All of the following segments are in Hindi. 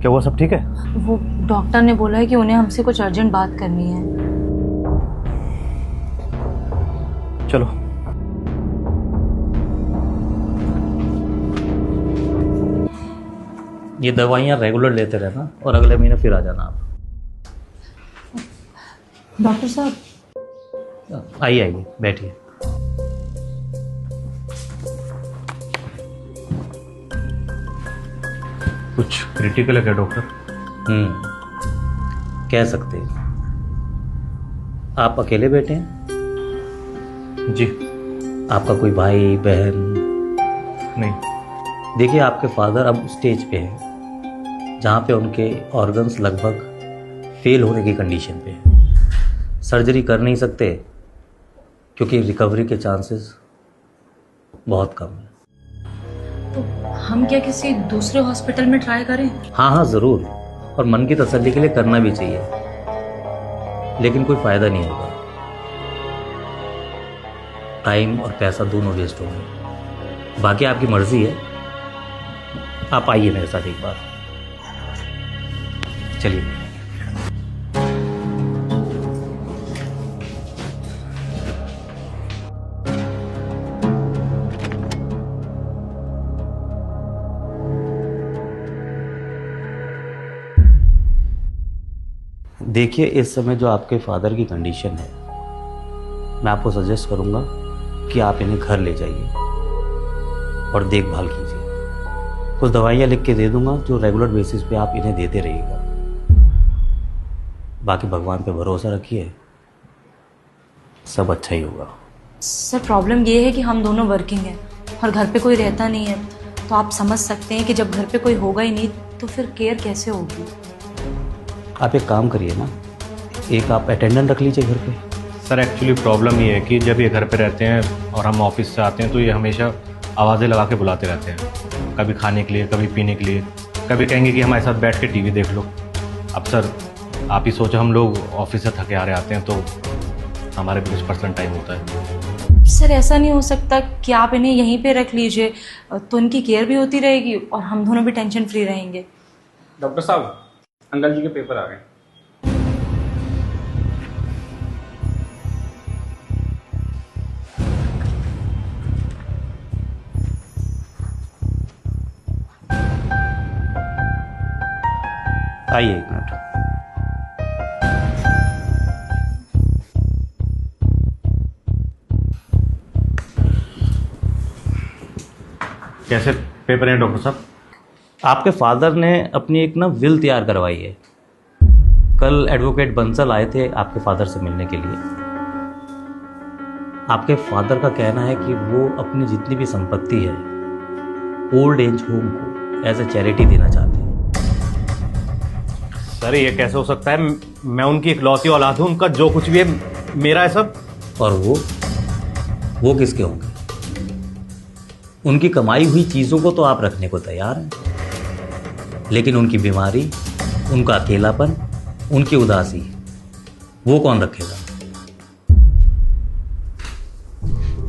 क्या हुआ, सब ठीक है? वो डॉक्टर ने बोला है कि उन्हें हमसे कुछ अर्जेंट बात करनी है। चलो। ये दवाइयाँ रेगुलर लेते रहना और अगले महीने फिर आ जाना आप। डॉक्टर साहब आइए आइए, बैठिए। कुछ क्रिटिकल है क्या डॉक्टर? कह सकते हैं। आप अकेले बैठे हैं? जी। आपका कोई भाई बहन? नहीं। देखिए, आपके फादर अब स्टेज पे हैं जहाँ पे उनके ऑर्गन्स लगभग फेल होने की कंडीशन पे हैं। सर्जरी कर नहीं सकते क्योंकि रिकवरी के चांसेस बहुत कम हैं। तो हम क्या किसी दूसरे हॉस्पिटल में ट्राई करें? हाँ हाँ ज़रूर, और मन की तसल्ली के लिए करना भी चाहिए, लेकिन कोई फ़ायदा नहीं होगा। टाइम और पैसा दोनों वेस्ट होंगे। बाकी आपकी मर्ज़ी है। आप आइए मेरे साथ एक बार। चलिए। देखिए, इस समय जो आपके फादर की कंडीशन है, मैं आपको सजेस्ट करूंगा कि आप इन्हें घर ले जाइए और देखभाल कीजिए। कुछ दवाइयाँ लिख के दे दूंगा जो रेगुलर बेसिस पे आप इन्हें देते रहिएगा। बाकी भगवान पे भरोसा रखिए, सब अच्छा ही होगा। सर, प्रॉब्लम ये है कि हम दोनों वर्किंग हैं और घर पे कोई रहता नहीं है, तो आप समझ सकते हैं कि जब घर पे कोई होगा ही नहीं तो फिर केयर कैसे होगी। आप एक काम करिए ना, एक आप अटेंडेंट रख लीजिए घर पे। सर एक्चुअली प्रॉब्लम ये है कि जब ये घर पे रहते हैं और हम ऑफिस से आते हैं तो ये हमेशा आवाज़ें लगा के बुलाते रहते हैं, कभी खाने के लिए, कभी पीने के लिए, कभी कहेंगे कि हमारे साथ बैठ के टीवी देख लो। अब सर आप ही सोचो, हम लोग ऑफिस से थके हारे आते हैं तो हमारे भी कुछ पर्सनल टाइम होता है। सर, ऐसा नहीं हो सकता कि आप इन्हें यहीं पे रख लीजिए, तो इनकी केयर भी होती रहेगी और हम दोनों भी टेंशन फ्री रहेंगे। डॉक्टर साहब, अंकल जी के पेपर आ गए। आइए एक मिनट। कैसे पेपर हैं डॉक्टर साहब? आपके फादर ने अपनी एक ना विल तैयार करवाई है। कल एडवोकेट बंसल आए थे आपके फादर से मिलने के लिए। आपके फादर का कहना है कि वो अपनी जितनी भी संपत्ति है ओल्ड एज होम को एज ए चैरिटी देना चाहते हैं। सर ये कैसे हो सकता है? मैं उनकी इकलौती औलाद हूँ, उनका जो कुछ भी है मेरा है सब। और वो किसके होंगे? उनकी कमाई हुई चीज़ों को तो आप रखने को तैयार हैं, लेकिन उनकी बीमारी, उनका अकेलापन, उनकी उदासी, वो कौन रखेगा?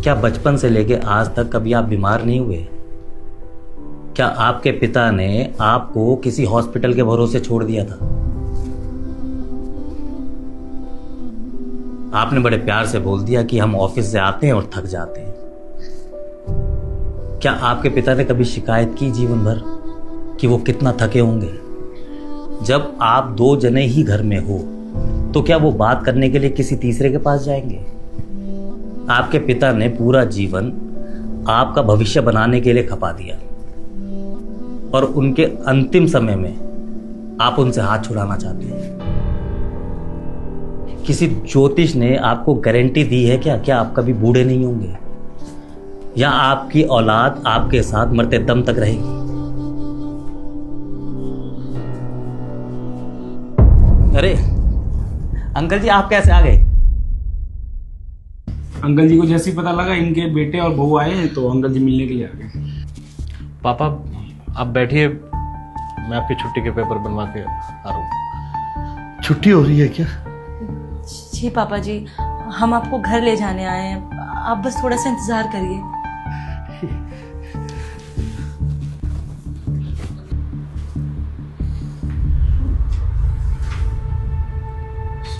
क्या बचपन से लेके आज तक कभी आप बीमार नहीं हुए? क्या आपके पिता ने आपको किसी हॉस्पिटल के भरोसे छोड़ दिया था? आपने बड़े प्यार से बोल दिया कि हम ऑफिस से आते हैं और थक जाते हैं। क्या आपके पिता ने कभी शिकायत की जीवन भर कि वो कितना थके होंगे? जब आप दो जने ही घर में हो तो क्या वो बात करने के लिए किसी तीसरे के पास जाएंगे? आपके पिता ने पूरा जीवन आपका भविष्य बनाने के लिए खपा दिया और उनके अंतिम समय में आप उनसे हाथ छुड़ाना चाहते हैं। किसी ज्योतिष ने आपको गारंटी दी है क्या आप कभी बूढ़े नहीं होंगे, या आपकी औलाद आपके साथ मरते दम तक रहेगी? अरे अंकल जी, आप कैसे आ गए? अंकल जी को जैसे ही पता लगा इनके बेटे और बहू आए हैं तो अंकल जी मिलने के लिए आ गए। पापा आप बैठिए, मैं आपकी छुट्टी के पेपर बनवा के आ रहा हूँ। छुट्टी हो रही है क्या? जी पापा जी, हम आपको घर ले जाने आए हैं, आप बस थोड़ा सा इंतजार करिए।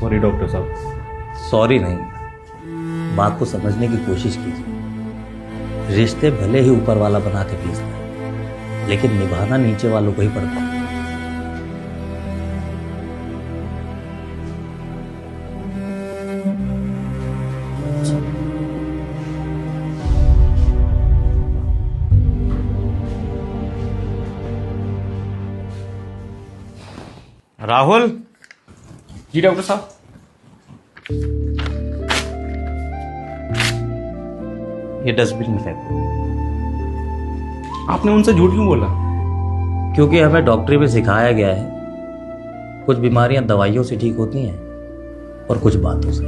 सॉरी डॉक्टर साहब। सॉरी नहीं, बात को समझने की कोशिश कीजिए। रिश्ते भले ही ऊपर वाला बना के भेजता है, लेकिन निभाना नीचे वालों को ही पड़ता है। राहुल, जी डॉक्टर साहब। ये डस्टबिन में फेंको। आपने उनसे झूठ क्यों बोला? क्योंकि हमें डॉक्टरी में सिखाया गया है कुछ बीमारियां दवाइयों से ठीक होती हैं और कुछ बातों से।